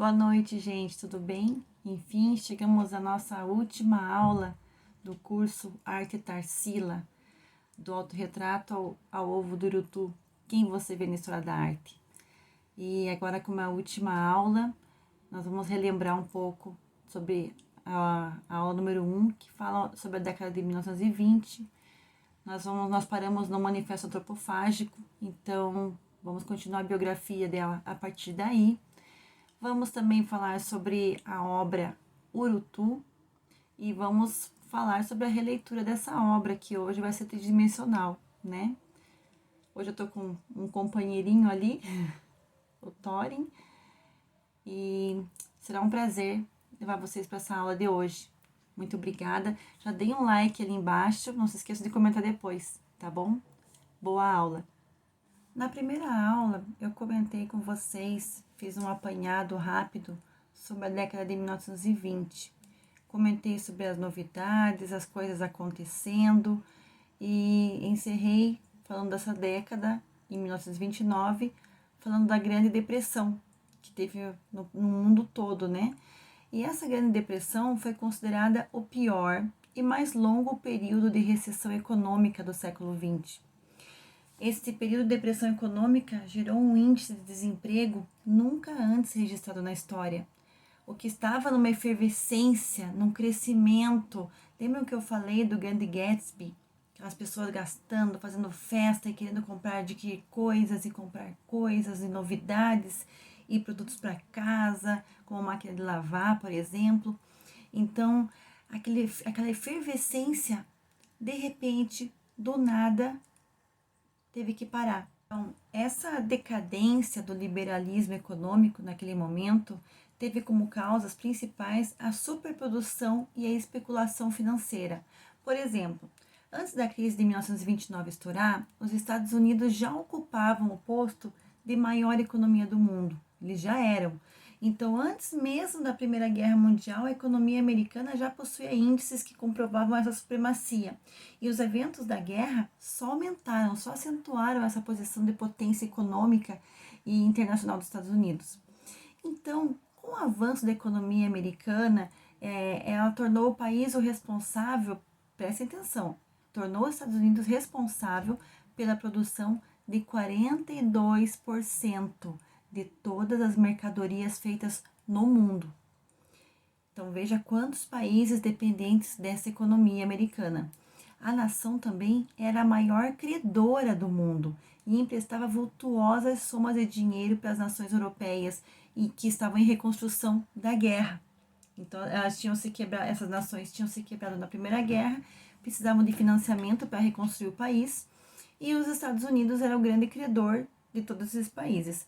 Boa noite, gente, tudo bem? Enfim, chegamos à nossa última aula do curso Arte Tarsila, do autorretrato ao ovo do Urutu, quem você vê na história da arte. E agora, com uma última aula, nós vamos relembrar um pouco sobre a aula número 1, que fala sobre a década de 1920. Nós paramos no Manifesto Antropofágico, então vamos continuar a biografia dela a partir daí. Vamos também falar sobre a obra Urutu e vamos falar sobre a releitura dessa obra, que hoje vai ser tridimensional, né? Hoje eu tô com um companheirinho ali, o Thorin, e será um prazer levar vocês para essa aula de hoje. Muito obrigada. Já dei um like ali embaixo, não se esqueça de comentar depois, tá bom? Boa aula! Na primeira aula, eu comentei com vocês, fiz um apanhado rápido sobre a década de 1920. Comentei sobre as novidades, as coisas acontecendo e encerrei falando dessa década, em 1929, falando da Grande Depressão, que teve no mundo todo, né? E essa Grande Depressão foi considerada o pior e mais longo período de recessão econômica do século XX. Este período de depressão econômica gerou um índice de desemprego nunca antes registrado na história. O que estava numa efervescência, num crescimento. Lembram que eu falei do Grande Gatsby? Aquelas pessoas gastando, fazendo festa e querendo comprar de coisas e comprar coisas e novidades e produtos para casa, como máquina de lavar, por exemplo. Então, aquela efervescência, de repente, do nada, teve que parar. Então, essa decadência do liberalismo econômico naquele momento teve como causas principais a superprodução e a especulação financeira. Por exemplo, antes da crise de 1929 estourar, os Estados Unidos já ocupavam o posto de maior economia do mundo. Eles já eram. Então, antes mesmo da Primeira Guerra Mundial, a economia americana já possuía índices que comprovavam essa supremacia. E os eventos da guerra só aumentaram, só acentuaram essa posição de potência econômica e internacional dos Estados Unidos. Então, com o avanço da economia americana, ela tornou o país o responsável, prestem atenção, tornou os Estados Unidos responsável pela produção de 42% de todas as mercadorias feitas no mundo. Então veja quantos países dependentes dessa economia americana. A nação também era a maior credora do mundo e emprestava vultuosas somas de dinheiro para as nações europeias e que estavam em reconstrução da guerra. Então essas nações tinham se quebrado na Primeira Guerra, precisavam de financiamento para reconstruir o país e os Estados Unidos era o grande credor de todos esses países.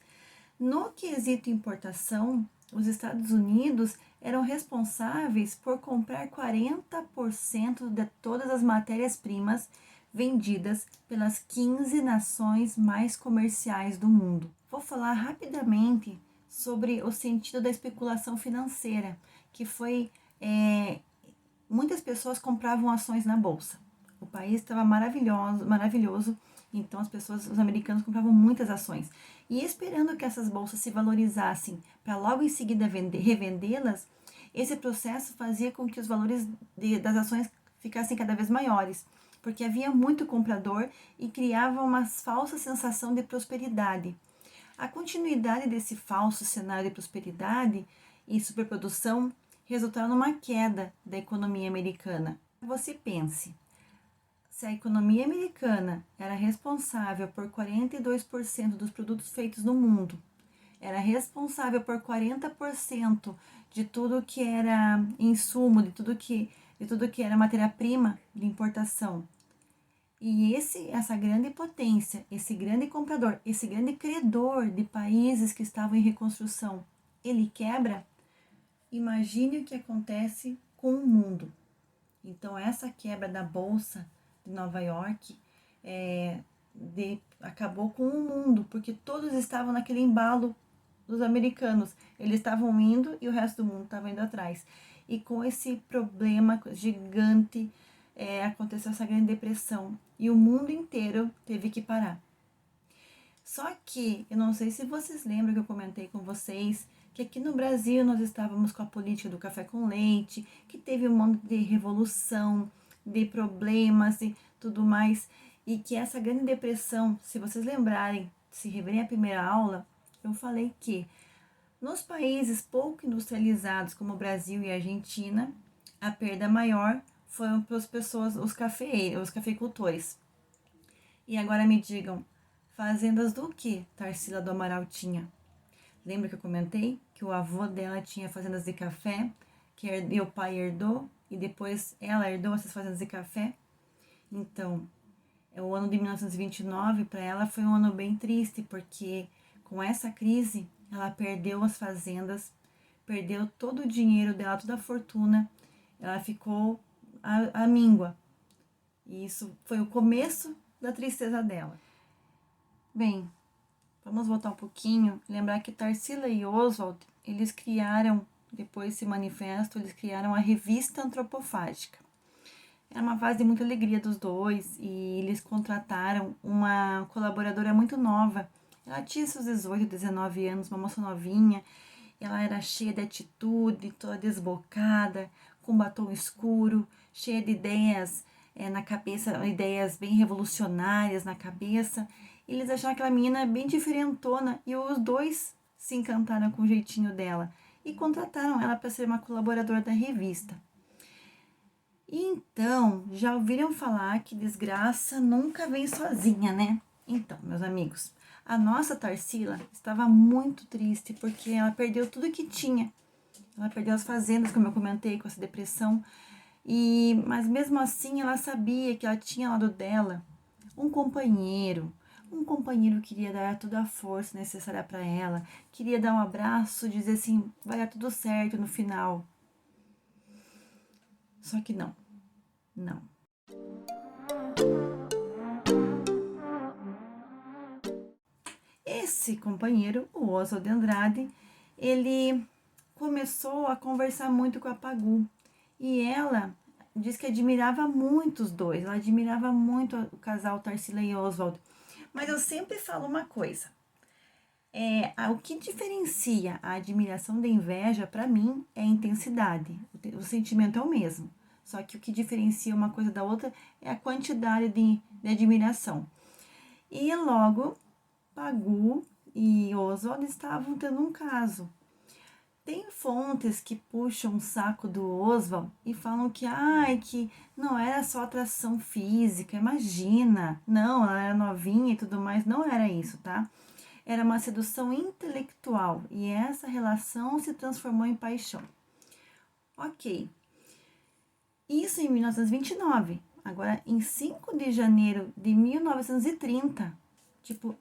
No quesito importação, os Estados Unidos eram responsáveis por comprar 40% de todas as matérias-primas vendidas pelas 15 nações mais comerciais do mundo. Vou falar rapidamente sobre o sentido da especulação financeira, que foi muitas pessoas compravam ações na bolsa. O país estava maravilhoso, então os americanos compravam muitas ações. E esperando que essas bolsas se valorizassem para logo em seguida revendê-las, esse processo fazia com que os valores das ações ficassem cada vez maiores, porque havia muito comprador e criava uma falsa sensação de prosperidade. A continuidade desse falso cenário de prosperidade e superprodução resultaram numa queda da economia americana. Você pense, se a economia americana era responsável por 42% dos produtos feitos no mundo, era responsável por 40% de tudo que era insumo, de tudo que era matéria-prima de importação. E essa grande potência, esse grande comprador, esse grande credor de países que estavam em reconstrução, ele quebra, imagine o que acontece com o mundo. Então, essa quebra da Bolsa de Nova York acabou com o mundo, porque todos estavam naquele embalo dos americanos. Eles estavam indo e o resto do mundo estava indo atrás. E com esse problema gigante, aconteceu essa grande depressão e o mundo inteiro teve que parar. Só que, eu não sei se vocês lembram que eu comentei com vocês que aqui no Brasil nós estávamos com a política do café com leite, que teve um monte de revolução, de problemas e tudo mais, e que essa grande depressão, se vocês lembrarem, se reverem a primeira aula, eu falei que nos países pouco industrializados como o Brasil e a Argentina, a perda maior foram para as pessoas, os cafeicultores. E agora me digam, fazendas do que Tarsila do Amaral tinha? Lembra que eu comentei que o avô dela tinha fazendas de café, que o pai herdou e depois ela herdou essas fazendas de café? Então, o ano de 1929 para ela foi um ano bem triste, porque com essa crise ela perdeu as fazendas, perdeu todo o dinheiro dela, toda a fortuna, ela ficou à míngua. E isso foi o começo da tristeza dela. Bem, vamos voltar um pouquinho, lembrar que Tarsila e Oswald, eles criaram, depois desse manifesto, eles criaram a Revista Antropofágica. Era uma fase de muita alegria dos dois e eles contrataram uma colaboradora muito nova. Ela tinha seus 18, 19 anos, uma moça novinha. Ela era cheia de atitude, toda desbocada, com batom escuro, cheia de ideias na cabeça, ideias bem revolucionárias na cabeça. Eles acharam aquela menina bem diferentona e os dois se encantaram com o jeitinho dela e contrataram ela para ser uma colaboradora da revista. Então, já ouviram falar que desgraça nunca vem sozinha, né? Então, meus amigos, a nossa Tarsila estava muito triste porque ela perdeu tudo que tinha. Ela perdeu as fazendas, como eu comentei, com essa depressão. Mas mesmo assim, ela sabia que ela tinha ao lado dela um companheiro. Um companheiro que queria dar toda a força necessária para ela, queria dar um abraço, dizer assim, vai dar tudo certo no final. Só que não. Esse companheiro, o Oswald de Andrade, ele começou a conversar muito com a Pagu. E ela diz que admirava muito os dois, ela admirava muito o casal Tarsila e Oswald. Mas eu sempre falo uma coisa, o que diferencia a admiração da inveja, para mim, é a intensidade. O sentimento é o mesmo. Só que o que diferencia uma coisa da outra é a quantidade de admiração. E logo, Pagu e Oswald estavam tendo um caso. Tem fontes que puxam o saco do Oswald e falam que não era só atração física, imagina. Não, ela era novinha e tudo mais, não era isso, tá? Era uma sedução intelectual e essa relação se transformou em paixão. Ok. Isso em 1929. Agora, em 5 de janeiro de 1930,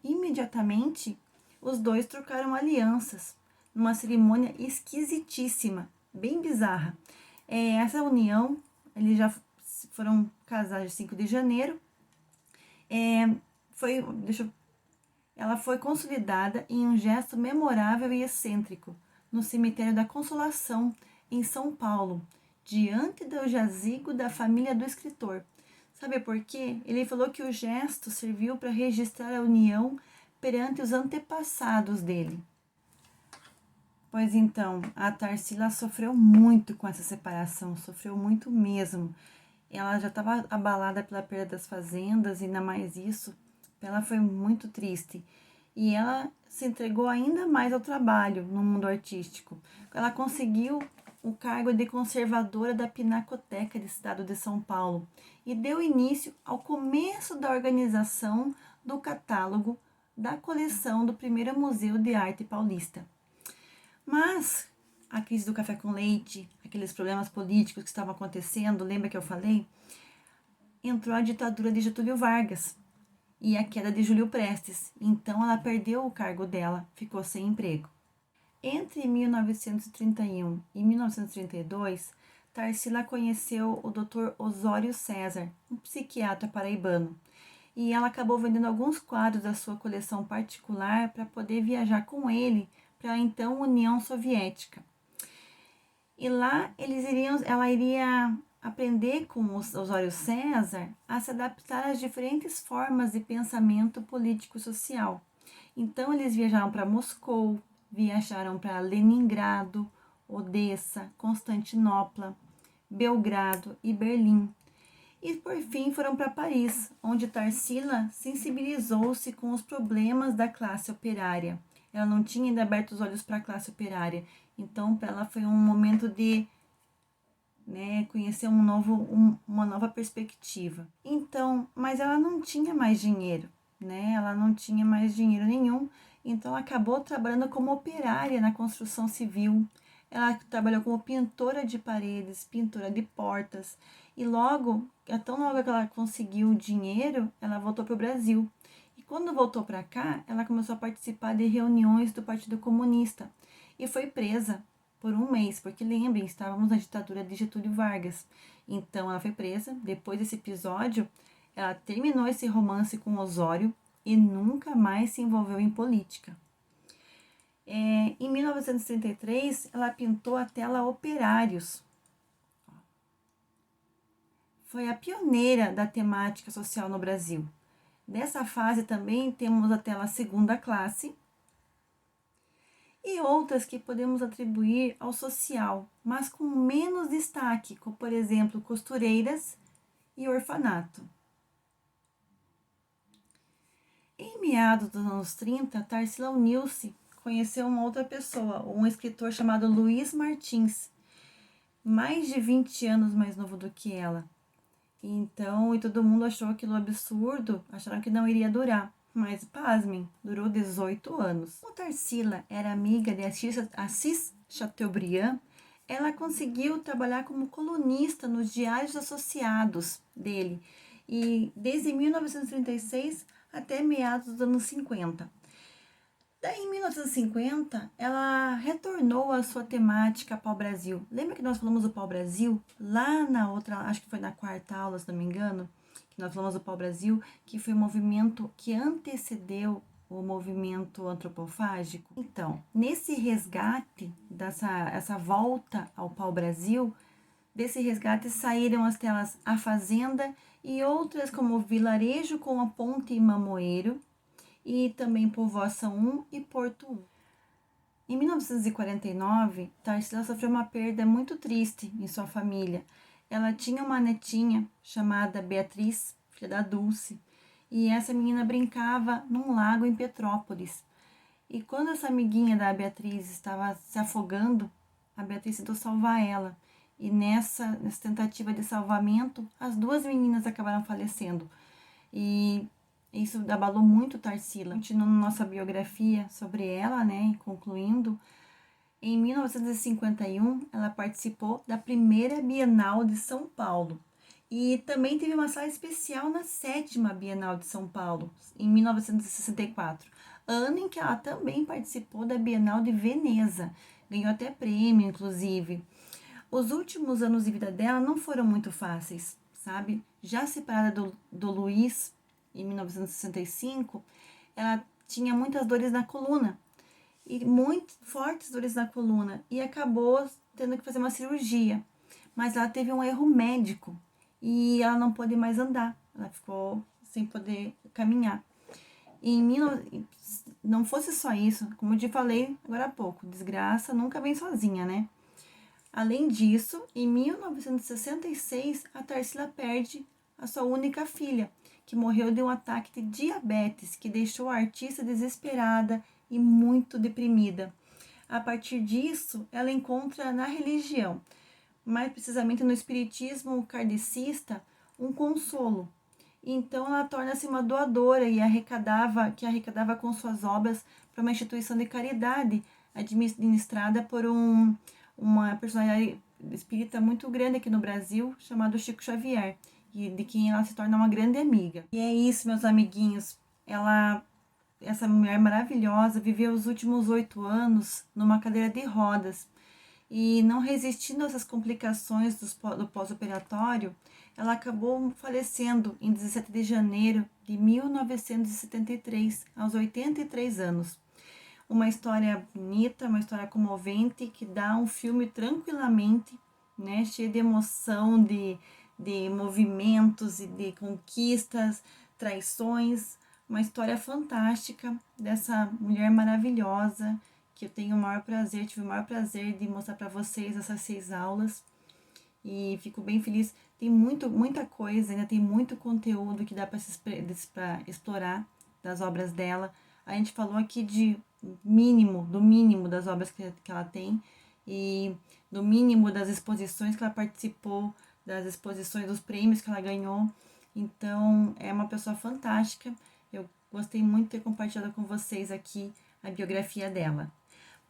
imediatamente, os dois trocaram alianças numa cerimônia esquisitíssima, bem bizarra. Essa união, eles já foram casados em 5 de janeiro. Ela foi consolidada em um gesto memorável e excêntrico no cemitério da Consolação, em São Paulo, diante do jazigo da família do escritor. Sabe por quê? Ele falou que o gesto serviu para registrar a união perante os antepassados dele. Pois então, a Tarsila sofreu muito com essa separação, sofreu muito mesmo. Ela já estava abalada pela perda das fazendas e ainda mais isso, ela foi muito triste. E ela se entregou ainda mais ao trabalho no mundo artístico. Ela conseguiu o cargo de conservadora da Pinacoteca do Estado de São Paulo e deu início ao começo da organização do catálogo da coleção do primeiro Museu de Arte Paulista. Mas a crise do café com leite, aqueles problemas políticos que estavam acontecendo, lembra que eu falei? Entrou a ditadura de Getúlio Vargas e a queda de Júlio Prestes. Então ela perdeu o cargo dela, ficou sem emprego. Entre 1931 e 1932, Tarsila conheceu o Dr. Osório César, um psiquiatra paraibano, e ela acabou vendendo alguns quadros da sua coleção particular para poder viajar com ele para a então União Soviética. E lá ela iria aprender com o Osório César a se adaptar às diferentes formas de pensamento político-social. Então eles viajaram para Moscou, viajaram para Leningrado, Odessa, Constantinopla, Belgrado e Berlim. E por fim foram para Paris, onde Tarsila sensibilizou-se com os problemas da classe operária. Ela não tinha ainda aberto os olhos para a classe operária, então para ela foi um momento de conhecer uma nova perspectiva. Então, mas ela não tinha mais dinheiro, ela não tinha mais dinheiro nenhum, então ela acabou trabalhando como operária na construção civil. Ela trabalhou como pintora de paredes, pintora de portas, e tão logo que ela conseguiu o dinheiro, ela voltou para o Brasil. E quando voltou para cá, ela começou a participar de reuniões do Partido Comunista e foi presa por um mês, porque lembrem, estávamos na ditadura de Getúlio Vargas. Então ela foi presa. Depois desse episódio, ela terminou esse romance com Osório e nunca mais se envolveu em política. Em 1933, ela pintou a tela Operários. Foi a pioneira da temática social no Brasil. Dessa fase também temos a tela Segunda Classe e outras que podemos atribuir ao social, mas com menos destaque, como por exemplo Costureiras e Orfanato. Em meados dos anos 30, Tarsila uniu-se, conheceu uma outra pessoa, um escritor chamado Luiz Martins, mais de 20 anos mais novo do que ela. Então, todo mundo achou aquilo absurdo, acharam que não iria durar. Mas, pasmem, durou 18 anos. Como Tarsila era amiga de Assis Chateaubriand, ela conseguiu trabalhar como colunista nos diários associados dele, e desde 1936 até meados dos anos 50. Daí, em 1950, ela retornou à sua temática pau-brasil. Lembra que nós falamos do pau-brasil? Lá na outra, acho que foi na quarta aula, se não me engano, que nós falamos do pau-brasil, que foi um movimento que antecedeu o movimento antropofágico. Então, nesse resgate, essa volta ao pau-brasil, desse resgate saíram as telas A Fazenda e outras como Vilarejo com a Ponte e Mamoeiro, e também Povoação 1 e Porto 1. Em 1949, Tarsila sofreu uma perda muito triste em sua família. Ela tinha uma netinha chamada Beatriz, filha da Dulce, e essa menina brincava num lago em Petrópolis. E quando essa amiguinha da Beatriz estava se afogando, a Beatriz tentou salvar ela. E nessa tentativa de salvamento, as duas meninas acabaram falecendo. E isso abalou muito Tarsila. Continuando nossa biografia sobre ela, concluindo, em 1951 ela participou da primeira Bienal de São Paulo e também teve uma sala especial na 7ª Bienal de São Paulo, em 1964, ano em que ela também participou da Bienal de Veneza, ganhou até prêmio, inclusive. Os últimos anos de vida dela não foram muito fáceis, sabe? Já separada do Luiz, em 1965, ela tinha muitas dores na coluna, e muito fortes dores na coluna, e acabou tendo que fazer uma cirurgia. Mas ela teve um erro médico e ela não pôde mais andar, ela ficou sem poder caminhar. Não fosse só isso, como eu te falei agora há pouco, desgraça nunca vem sozinha, né? Além disso, em 1966, a Tarsila perde a sua única filha, que morreu de um ataque de diabetes, que deixou a artista desesperada e muito deprimida. A partir disso, ela encontra na religião, mais precisamente no espiritismo kardecista, um consolo. Então ela torna-se uma doadora e arrecadava com suas obras para uma instituição de caridade administrada por uma personalidade espírita muito grande aqui no Brasil, chamado Chico Xavier, e de quem ela se torna uma grande amiga. E é isso, meus amiguinhos. Essa mulher maravilhosa, viveu os últimos 8 anos numa cadeira de rodas. E não resistindo a essas complicações do pós-operatório, ela acabou falecendo em 17 de janeiro de 1973, aos 83 anos. Uma história bonita, uma história comovente, que dá um filme tranquilamente, cheio de emoção, de movimentos e de conquistas, traições. Uma história fantástica dessa mulher maravilhosa que eu tenho o maior prazer, tive o maior prazer de mostrar para vocês essas 6 aulas. E fico bem feliz. Tem muita coisa, ainda tem muito conteúdo que dá para explorar das obras dela. A gente falou aqui do mínimo das obras que ela tem e do mínimo das exposições que ela participou, das exposições, dos prêmios que ela ganhou. Então, é uma pessoa fantástica. Eu gostei muito de ter compartilhado com vocês aqui a biografia dela.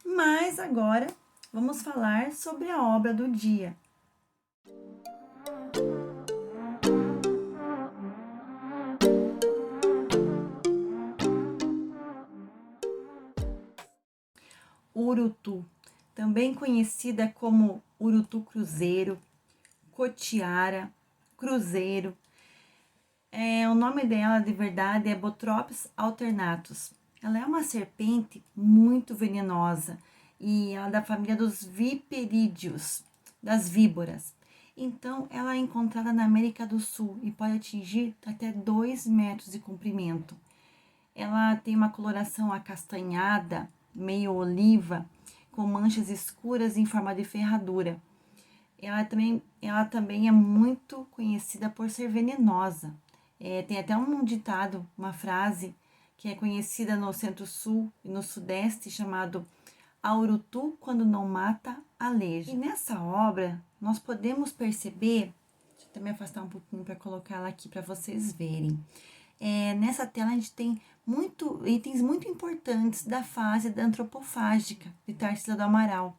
Mas agora, vamos falar sobre a obra do dia. Urutu, também conhecida como Urutu Cruzeiro, Cotiara, Cruzeiro. O nome dela de verdade é Botrops alternatus. Ela é uma serpente muito venenosa e ela é da família dos viperídeos, das víboras. Então, ela é encontrada na América do Sul e pode atingir até 2 metros de comprimento. Ela tem uma coloração acastanhada, meio oliva, com manchas escuras em forma de ferradura. Ela também é muito conhecida por ser venenosa. Tem até um ditado, uma frase, que é conhecida no centro-sul e no sudeste, chamado "A urutu, quando não mata, aleja". E nessa obra, nós podemos perceber, deixa eu também afastar um pouquinho para colocar ela aqui para vocês verem. Nessa tela a gente tem itens muito importantes da fase da antropofágica de Tarsila do Amaral.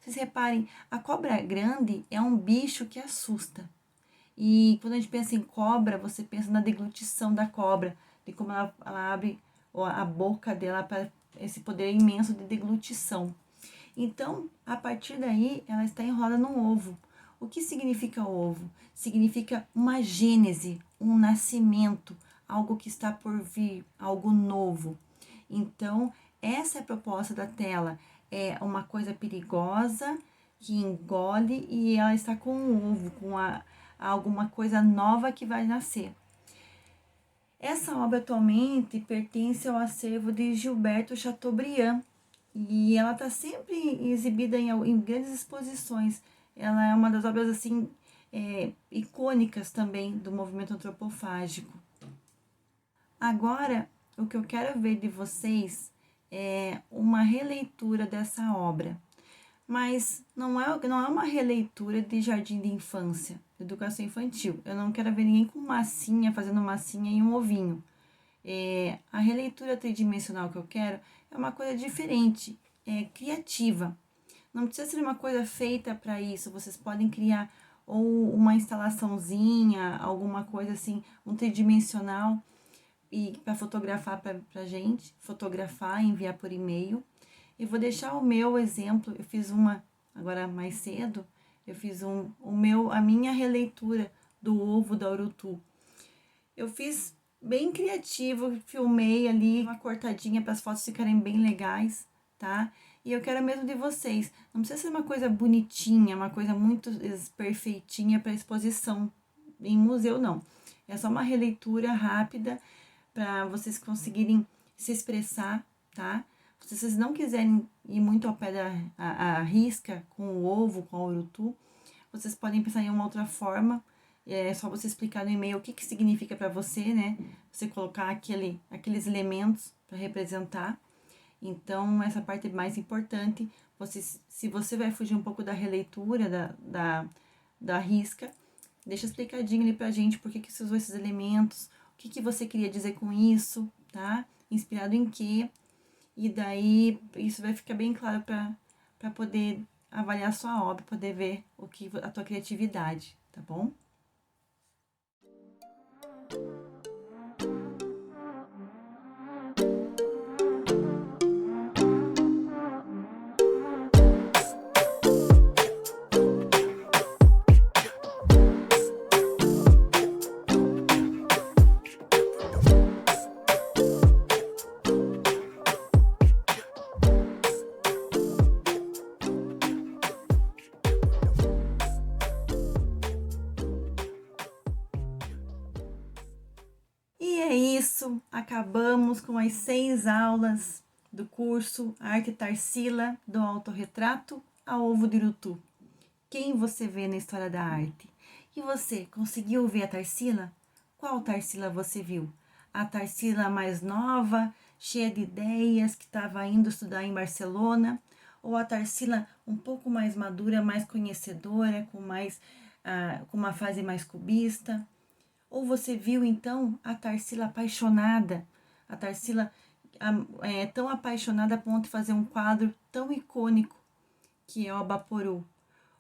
Vocês reparem, a cobra grande é um bicho que assusta. E quando a gente pensa em cobra, você pensa na deglutição da cobra, de como ela abre a boca dela para esse poder imenso de deglutição. Então, a partir daí, ela está enrolada num ovo. O que significa ovo? Significa uma gênese, um nascimento, algo que está por vir, algo novo. Então, essa é a proposta da tela. É uma coisa perigosa que engole e ela está com um ovo, com alguma coisa nova que vai nascer. Essa obra atualmente pertence ao acervo de Gilberto Chateaubriand e ela está sempre exibida em grandes exposições. Ela é uma das obras assim icônicas também do movimento antropofágico. Agora, o que eu quero ver de vocês é uma releitura dessa obra. Mas não é uma releitura de Jardim de Infância, de educação infantil. Eu não quero ver ninguém com massinha, fazendo massinha e um ovinho. A releitura tridimensional que eu quero é uma coisa diferente, criativa. Não precisa ser uma coisa feita para isso. Vocês podem criar ou uma instalaçãozinha, alguma coisa assim, um tridimensional, e para fotografar para gente, fotografar e enviar por e-mail. Eu vou deixar o meu exemplo, eu fiz uma, agora mais cedo, eu fiz a minha releitura do ovo da urutu. Eu fiz bem criativo, filmei ali uma cortadinha para as fotos ficarem bem legais, tá? E eu quero mesmo de vocês, não precisa ser uma coisa bonitinha, uma coisa muito perfeitinha para exposição em museu, não. É só uma releitura rápida para vocês conseguirem se expressar, tá? Se vocês não quiserem ir muito ao pé da risca com o ovo, com a urutu, vocês podem pensar em uma outra forma. É só você explicar no e-mail o que significa para você, né? Você colocar aqueles elementos para representar. Então, essa parte é mais importante. Se você vai fugir um pouco da releitura, da risca, deixa explicadinho ali pra gente por que você usou esses elementos, o que você queria dizer com isso, tá? Inspirado em quê? E daí, isso vai ficar bem claro para poder avaliar a sua obra, poder ver a tua criatividade, tá bom? E é isso, acabamos com as 6 aulas do curso Arte Tarsila, do Autorretrato ao Ovo de Urutu. Quem você vê na história da arte? E você, conseguiu ver a Tarsila? Qual Tarsila você viu? A Tarsila mais nova, cheia de ideias, que estava indo estudar em Barcelona? Ou a Tarsila um pouco mais madura, mais conhecedora, com uma fase mais cubista? Ou você viu, então, a Tarsila apaixonada? A Tarsila tão apaixonada a ponto de fazer um quadro tão icônico, que é o Abaporu.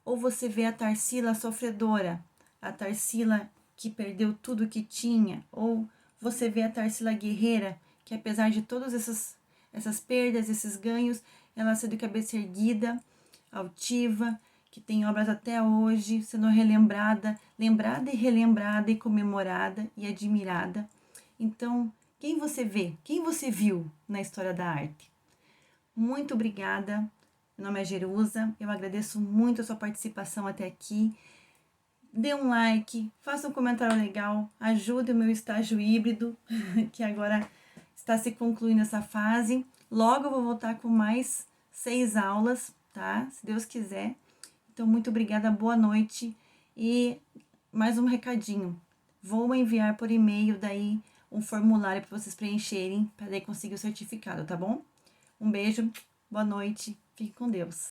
Ou você vê a Tarsila sofredora, a Tarsila que perdeu tudo que tinha. Ou você vê a Tarsila guerreira, que apesar de todas essas perdas, esses ganhos, ela saiu de cabeça erguida, altiva, que tem obras até hoje, sendo lembrada e relembrada e comemorada e admirada. Então, quem você vê? Quem você viu na história da arte? Muito obrigada. Meu nome é Jerusa. Eu agradeço muito a sua participação até aqui. Dê um like, faça um comentário legal, ajude o meu estágio híbrido, que agora está se concluindo essa fase. Logo eu vou voltar com mais 6 aulas, tá? Se Deus quiser. Então, muito obrigada, boa noite. E mais um recadinho. Vou enviar por e-mail daí um formulário para vocês preencherem, para daí conseguir o certificado, tá bom? Um beijo, boa noite, fique com Deus.